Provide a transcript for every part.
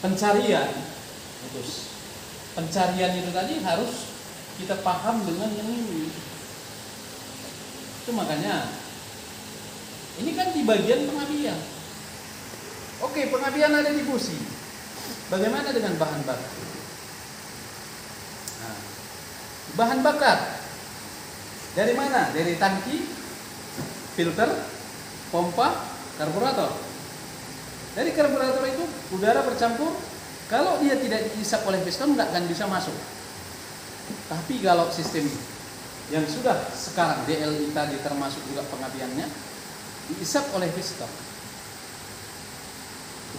pencarian pencarian itu tadi harus kita paham dengan yang ini. Itu makanya ini kan di bagian pengapian. Oke, pengapian ada di busi. Bagaimana dengan bahan bakar? Nah, bahan bakar dari mana? Dari tangki, filter, pompa, karburator. Dari karburator itu udara bercampur. Kalau dia tidak diisap oleh piston nggak akan bisa masuk. Tapi kalau sistem yang sudah sekarang DLI tadi termasuk juga pengapiannya diisap oleh piston,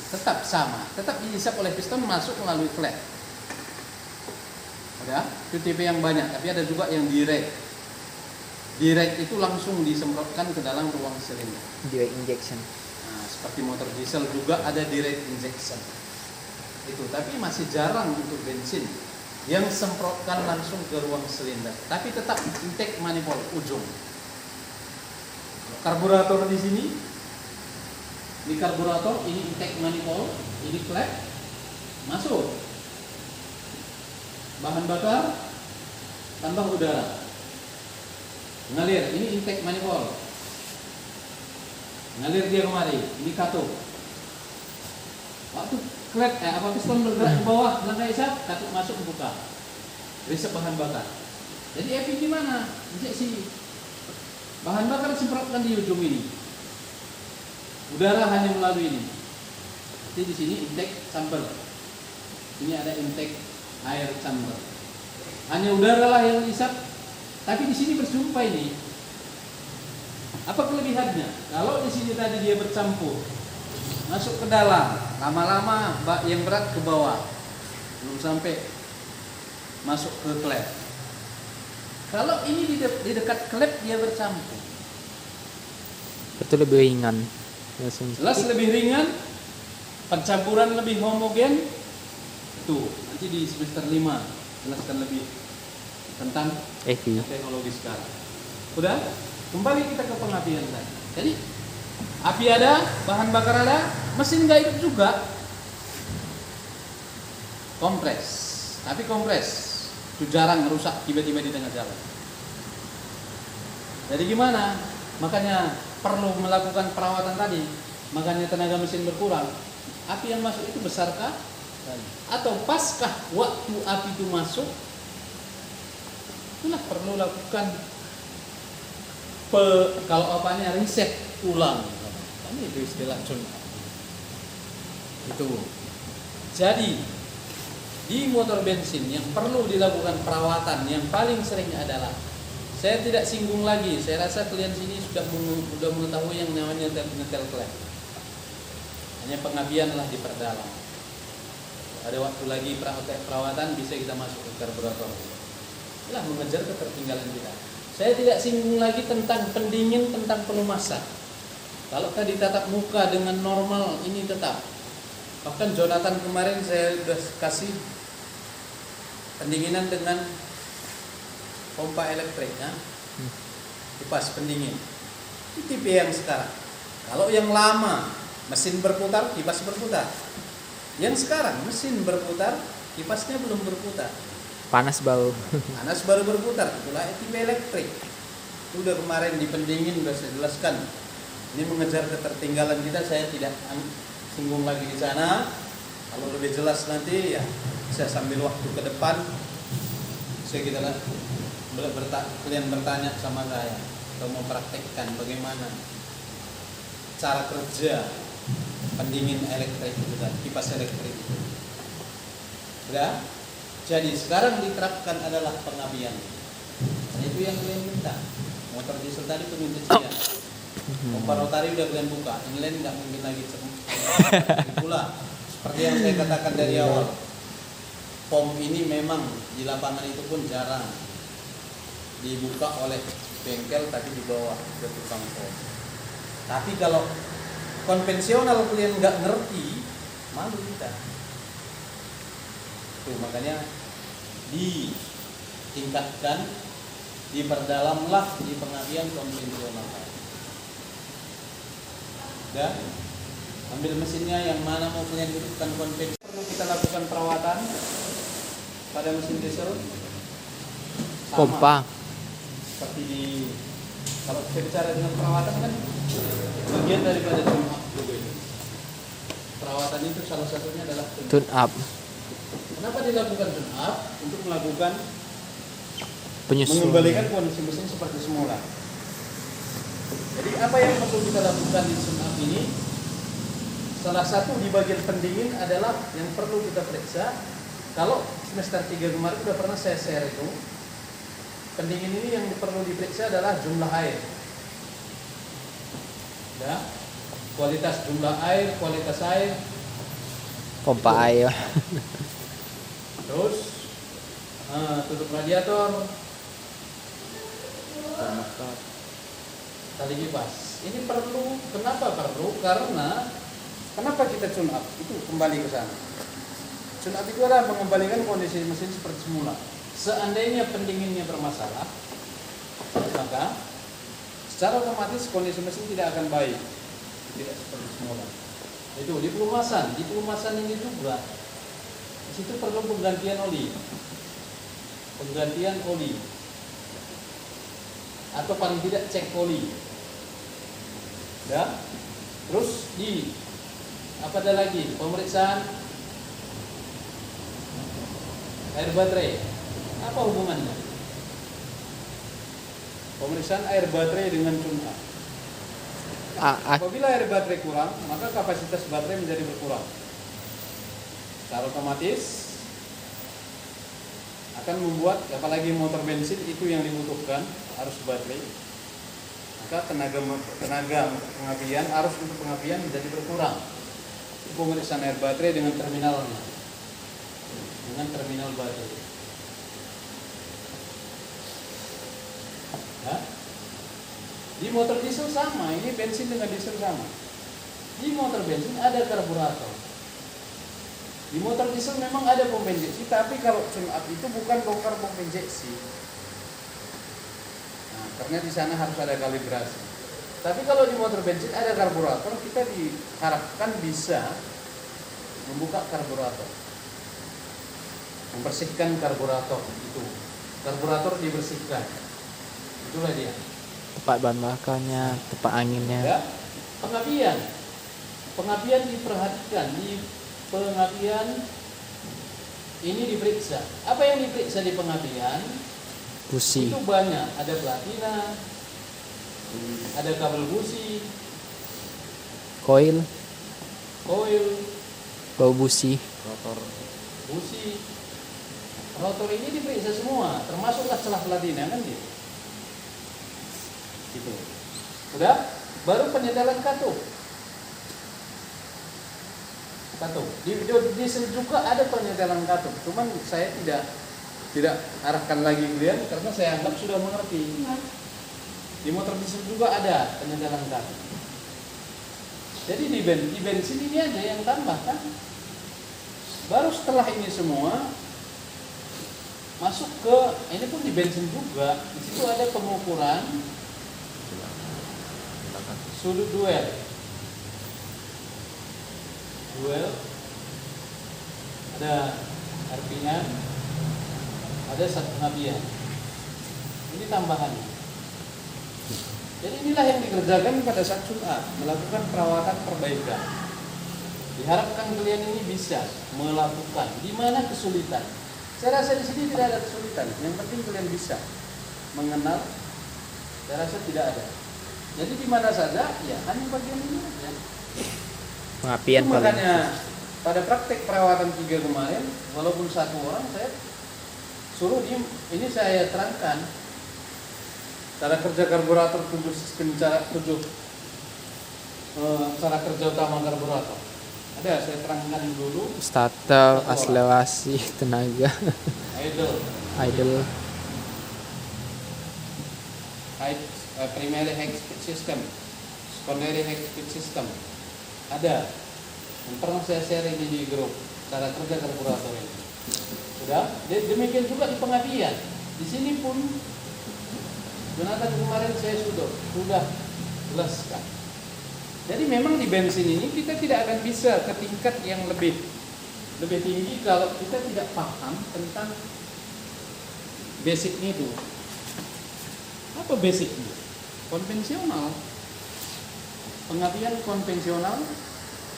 tetap sama, tetap diisap oleh piston masuk melalui flap. Ada QTP yang banyak, tapi ada juga yang direct. Direct itu langsung disemprotkan ke dalam ruang silinder. Direct injection. Nah, seperti motor diesel juga ada direct injection. Itu, tapi masih jarang untuk bensin yang semprotkan langsung ke ruang silinder. Tapi tetap intake manifold ujung. Karburator di sini, di karburator ini intake manifold, ini flap, masuk. Bahan bakar, tambah udara. Ngalir, ini intake manifold. Ngalir dia kemari, ini katup. Waktu klep, piston bergerak ke bawah, langkah isap, katup masuk ke buka. Resep bahan bakar. Jadi EPI gimana? Injeksi. Bahan bakar disemprotkan di ujung ini. Udara hanya melalui ini. Jadi di sini intake chamber. Ini ada intake air chamber. Hanya udara lah yang diisap. Tapi di sini berjumpa ini. Apa kelebihannya? Kalau di sini tadi dia bercampur, masuk ke dalam, lama-lama yang berat ke bawah, belum sampai masuk ke klep. Kalau ini di dekat klep dia bercampur, Betul, lebih ringan. jelas lebih ringan, pencampuran lebih homogen. Tuh, nanti di semester 5 jelaskan lebih tentang EPI. teknologi sekarang. Udah, kembali kita ke pengapian tadi. Jadi api ada, bahan bakar ada, mesin nggak hidup juga. Kompres, tapi kompres itu jarang rusak tiba-tiba di tengah jalan. Jadi gimana? Makanya perlu melakukan perawatan tadi. Makanya tenaga mesin berkurang. Api yang masuk itu besarkah? Atau paskah waktu api itu masuk? Itulah perlu lakukan kalau apanya riset ulang. Ini itu istilah contoh. Itu. Jadi di motor bensin yang perlu dilakukan perawatan yang paling sering adalah, saya tidak singgung lagi, saya rasa kalian sini sudah mengetahui yang namanya ngetel klep. Hanya pengapianlah diperdalam. Ada waktu lagi perawatan bisa kita masuk ke karburator. Itulah mengejar ketertinggalan kita. Saya tidak singgung lagi tentang pendingin, tentang pelumasan. Kalau tadi tatap muka dengan normal ini tetap. Bahkan Jonathan kemarin saya sudah kasih pendinginan dengan pompa elektrik, kipas pendingin. Itu tipe yang sekarang. Kalau yang lama mesin berputar, kipas berputar. Yang sekarang mesin berputar, kipasnya belum berputar. Panas baru. Panas baru berputar. Itulah tipe elektrik. Itu udah kemarin di pendingin sudah saya jelaskan. Ini mengejar ketertinggalan kita, saya tidak singgung lagi di sana. Kalau lebih jelas nanti ya saya sambil waktu ke depan saya kalian bertanya sama saya atau mau praktekkan bagaimana cara kerja pendingin elektrik itu dan kipas elektrik itu. Sudah? Jadi sekarang diterapkan adalah pengapian. Nah, itu yang kalian minta. Motor diesel tadi itu minta sekian. Pompa rotari udah kalian buka, yang lain nggak mungkin lagi pula. Seperti yang saya katakan dari awal, pom ini memang di lapangan itu pun jarang dibuka oleh bengkel, tapi di bawah ke tukang pom. Tapi kalau konvensional kalian nggak ngerti, malu kita. Tuh makanya ditingkatkan, diperdalamlah di pengapian konvensional. Dan ambil mesinnya yang mana mau kalian hidupkan konvensional, perlu kita kita lakukan perawatan pada mesin diesel? Sama. Pompa. Seperti kalau kita bicara dengan perawatan kan bagian daripada tune up juga itu. Perawatan itu salah satunya adalah Tune up. Kenapa dilakukan tune up? Untuk melakukan Penyusun. mengembalikan kondisi mesin seperti semula. Jadi apa yang perlu kita lakukan di tune up ini? Salah satu di bagian pendingin adalah yang perlu kita periksa. Kalau semester 3 kemarin sudah pernah saya share itu, pendingin ini yang perlu diperiksa adalah jumlah air. Ya, kualitas jumlah air, kualitas air, Pompa air. terus tutup radiator, tali kipas. Ini perlu, kenapa perlu? Karena kenapa kita tune up? Itu kembali ke sana. Tune up itu adalah mengembalikan kondisi mesin seperti semula. Seandainya pendinginnya bermasalah, maka secara otomatis kondisi mesin tidak akan baik, tidak seperti semula. Itu di pelumasan ini juga. Di situ perlu penggantian oli, atau paling tidak cek oli. Ya, terus di apa ada lagi pemeriksaan air baterai. Apa hubungannya? Pemeriksaan air baterai dengan tune up. Apabila air baterai kurang, maka kapasitas baterai menjadi berkurang. Secara otomatis akan membuat, apalagi motor bensin itu yang dibutuhkan arus baterai, maka tenaga pengapian, arus untuk pengapian menjadi berkurang. Pemeriksaan air baterai dengan terminalnya, dengan terminal baterai. Ya. Di motor diesel sama, ini bensin dengan diesel sama. Di motor bensin ada karburator. Di motor diesel memang ada pompa injeksi, tapi kalau tune up itu bukan bongkar pompa injeksi. Nah, karena di sana harus ada kalibrasi. Tapi kalau di motor bensin ada karburator, kita diharapkan bisa membuka karburator, membersihkan karburator itu. Karburator dibersihkan, itulah dia. Tepat bahan bakarnya, tepat anginnya. Ya, pengapian diperhatikan. Di pengapian ini diperiksa. Apa yang diperiksa di pengapian? Busi. Itu banyak. Ada platina, ada kabel busi, Koil. Bau busi. busi. Rotor ini diperiksa semua, termasuklah celah platina kan gitu. Gitu. Udah, baru penyetelan katup. Di diesel juga ada penyetelan katup. Cuman saya tidak arahkan lagi kalian karena saya anggap sudah mengerti. Di motor diesel juga ada penyetelan katup. Jadi di bensin ini aja yang tambah kan. Baru setelah ini semua masuk ke, ini pun di bensin juga. Di situ ada pengukuran sudut duel, ada RPM, ada satu pengapian. Ini tambahannya. Jadi inilah yang dikerjakan pada saat tune up, melakukan perawatan perbaikan. Diharapkan kalian ini bisa melakukan. Di mana kesulitan? Saya rasa di sini tidak ada kesulitan. Yang penting kalian bisa mengenal. Saya rasa tidak ada. Jadi di mana saja, ya hanya bagian ini aja. Pengapian paling. Makanya pada praktek perawatan 3 kemarin, walaupun satu orang saya suruh ini saya terangkan cara kerja karburator, 7 sistem cara kerja utama karburator. Ada, saya terangkan dulu. Starter, akselerasi, tenaga, idle. Primary high speed system, secondary high speed system. Ada. Yang pernah saya share ini di grup cara kerja karburator ini. Sudah. Demikian juga di pengapian. Di sini pun Jonathan kemarin saya sudah jelaskan. Jadi memang di bensin ini kita tidak akan bisa ke tingkat yang lebih lebih tinggi kalau kita tidak paham tentang basicnya itu. Apa basicnya? Konvensional. Pengertian konvensional,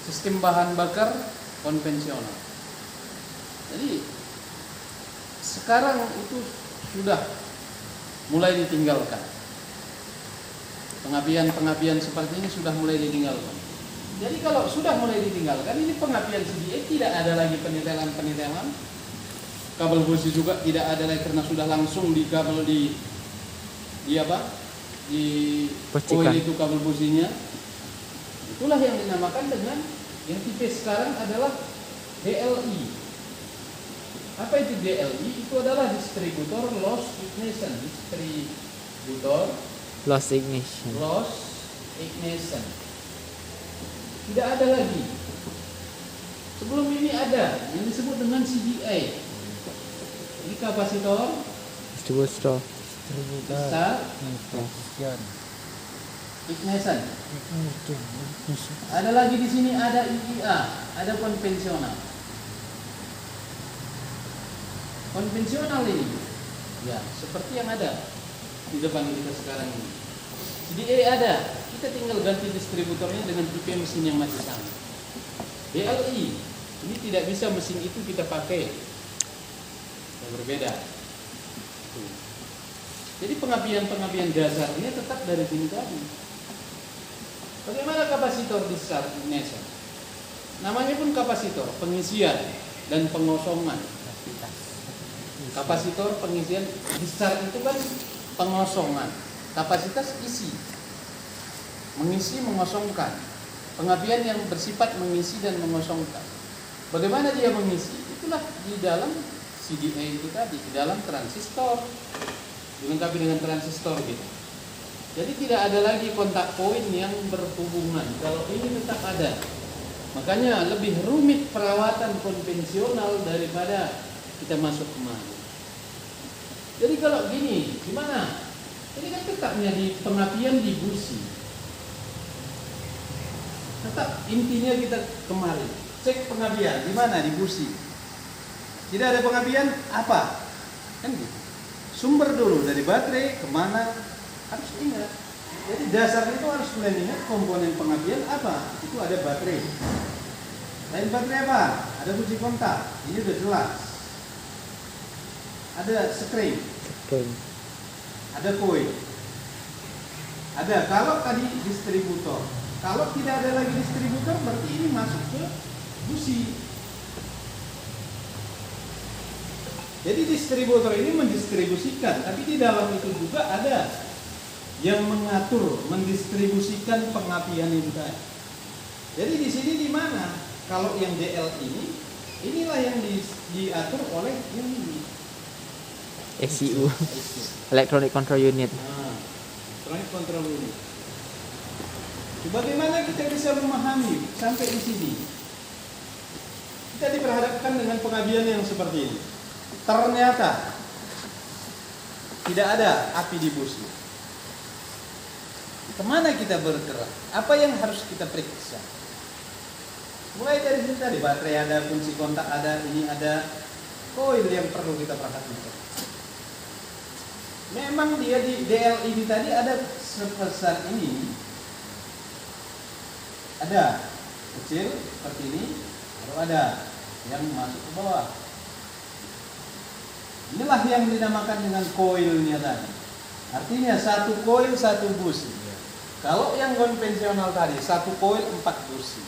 sistem bahan bakar konvensional. Jadi sekarang itu sudah mulai ditinggalkan. Pengapian seperti ini sudah mulai ditinggalkan. Jadi kalau sudah mulai ditinggalkan, ini pengapian CDA tidak ada lagi penitelan. Kabel busi juga tidak ada lagi karena sudah langsung di kabel di Percikan. koil itu kabel businya. Itulah yang dinamakan dengan yang tipe sekarang adalah DLI. Apa itu DLI? Itu adalah distributor loss ignition. Lost ignition. Loss ignition. Tidak ada lagi. Sebelum ini ada yang disebut dengan CDA. Ini kapasitor Distributor. besar ignition. Ada lagi di sini ada IIA, ada konvensional. Konvensional ini, ya seperti yang ada di depan kita sekarang ini. CDA ada, kita tinggal ganti distributornya dengan tipe mesin yang masih sama. DLI, ini tidak bisa mesin itu kita pakai, yang berbeda. Jadi pengapian dasarnya tetap dari sini tadi. Bagaimana kapasitor discharge ignition? Namanya pun kapasitor, pengisian dan pengosongan. Kapasitor pengisian, discharge itu kan pengosongan. Kapasitas isi, mengisi, mengosongkan. Pengapian yang bersifat mengisi dan mengosongkan. Bagaimana dia mengisi? Itulah di dalam CDA itu tadi, di dalam transistor, dilengkapi dengan transistor gitu. Jadi tidak ada lagi kontak poin yang berhubungan. Kalau ini tetap ada. Makanya lebih rumit perawatan konvensional daripada kita masuk kemari. Jadi kalau gini, gimana? Ini kan tetapnya di pengapian di busi. Tetap intinya kita kemari. Cek pengapian, di mana? Di busi. Tidak ada pengapian, apa? Kan gitu. Sumber dulu dari baterai kemana, harus ingat. Jadi dasarnya itu harus mulai ingat komponen pengapian apa? Itu ada baterai. Lain baterai apa? Ada busi kontak. Ini udah jelas. Ada spring. Ada koil. Ada. Kalau tadi distributor. Kalau tidak ada lagi distributor, berarti ini masuk ke busi. Jadi distributor ini mendistribusikan, tapi di dalam itu juga ada yang mengatur, mendistribusikan pengapian itu tadi. Jadi di sini di mana? Kalau yang DL ini, inilah yang diatur oleh yang ini. ECU. Electronic Control Unit. Electronic Control Unit. Bagaimana kita bisa memahami sampai di sini? Kita diperhadapkan dengan pengapian yang seperti ini. Ternyata tidak ada api di busi. Kemana kita bergerak? Apa yang harus kita periksa? Mulai dari sini tadi, baterai ada, kunci kontak ada, ini ada, koil yang perlu kita perhatikan. Memang dia di DL ini tadi ada sebesar ini, ada kecil seperti ini, lalu ada yang masuk ke bawah. Inilah yang dinamakan dengan koilnya tadi. Artinya satu koil satu busi. Kalau yang konvensional tadi satu koil 4 busi.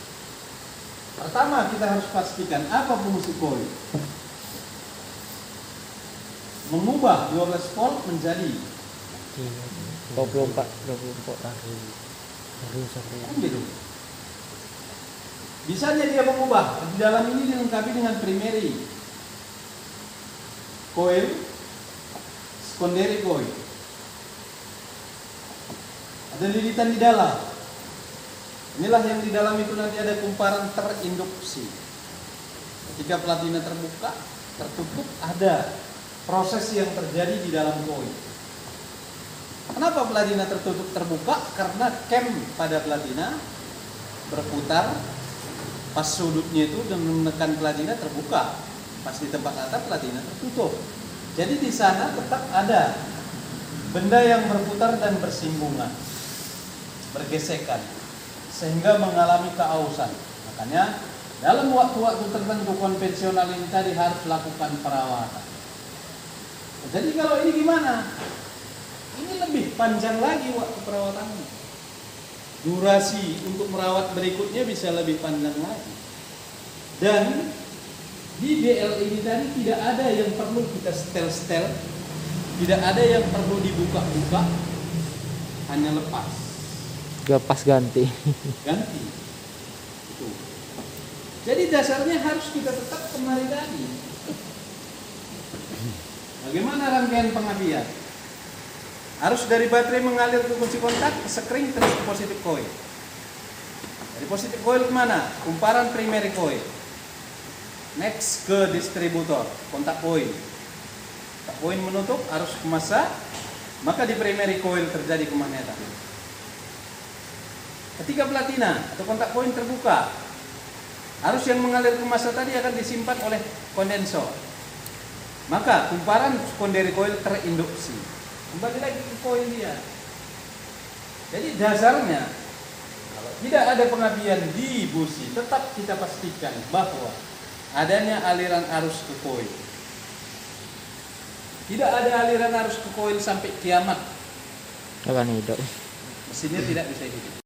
Pertama kita harus pastikan apa fungsi koil. Mengubah 12 volt menjadi 24 kan gitu. Bisanya dia mengubah. Di dalam ini dilengkapi dengan primary coil, secondary coil. Ada lilitan di dalam. Inilah yang di dalam itu nanti ada kumparan terinduksi. Ketika platina terbuka, tertutup, ada proses yang terjadi di dalam coil. Kenapa platina tertutup terbuka? Karena cam pada platina berputar Pas sudutnya itu dan menekan platina terbuka, pas di tempat atap platina tertutup. Jadi di sana tetap ada benda yang berputar dan bersinggungan, bergesekan, sehingga mengalami keausan. Makanya dalam waktu-waktu tertentu konvensional ini tadi harus lakukan perawatan. Jadi kalau ini gimana? Ini lebih panjang lagi waktu perawatannya. Durasi untuk merawat berikutnya bisa lebih panjang lagi. Dan di DL ini tadi tidak ada yang perlu kita setel-setel, tidak ada yang perlu dibuka-buka, hanya lepas. Lepas ganti. Ganti. Itu. Jadi dasarnya harus kita tetap kemari tadi. Bagaimana rangkaian pengapian? Harus dari baterai mengalir ke kunci kontak, ke sekring, terus ke positif coil. Dari positif coil kemana? Kumparan primary coil. Next ke distributor, kontak point. Kontak point menutup, arus ke massa, maka di primary coil terjadi kemagnetan. Ketika platina atau kontak point terbuka, arus yang mengalir ke massa tadi akan disimpan oleh kondensor. Maka kumparan secondary coil terinduksi. Kembali lagi ke koil dia. Jadi dasarnya kalau tidak ada pengapian di busi, tetap kita pastikan bahwa adanya aliran arus ke koil. Tidak ada aliran arus ke koil sampai kiamat, Akan hidup. mesinnya tidak bisa hidup.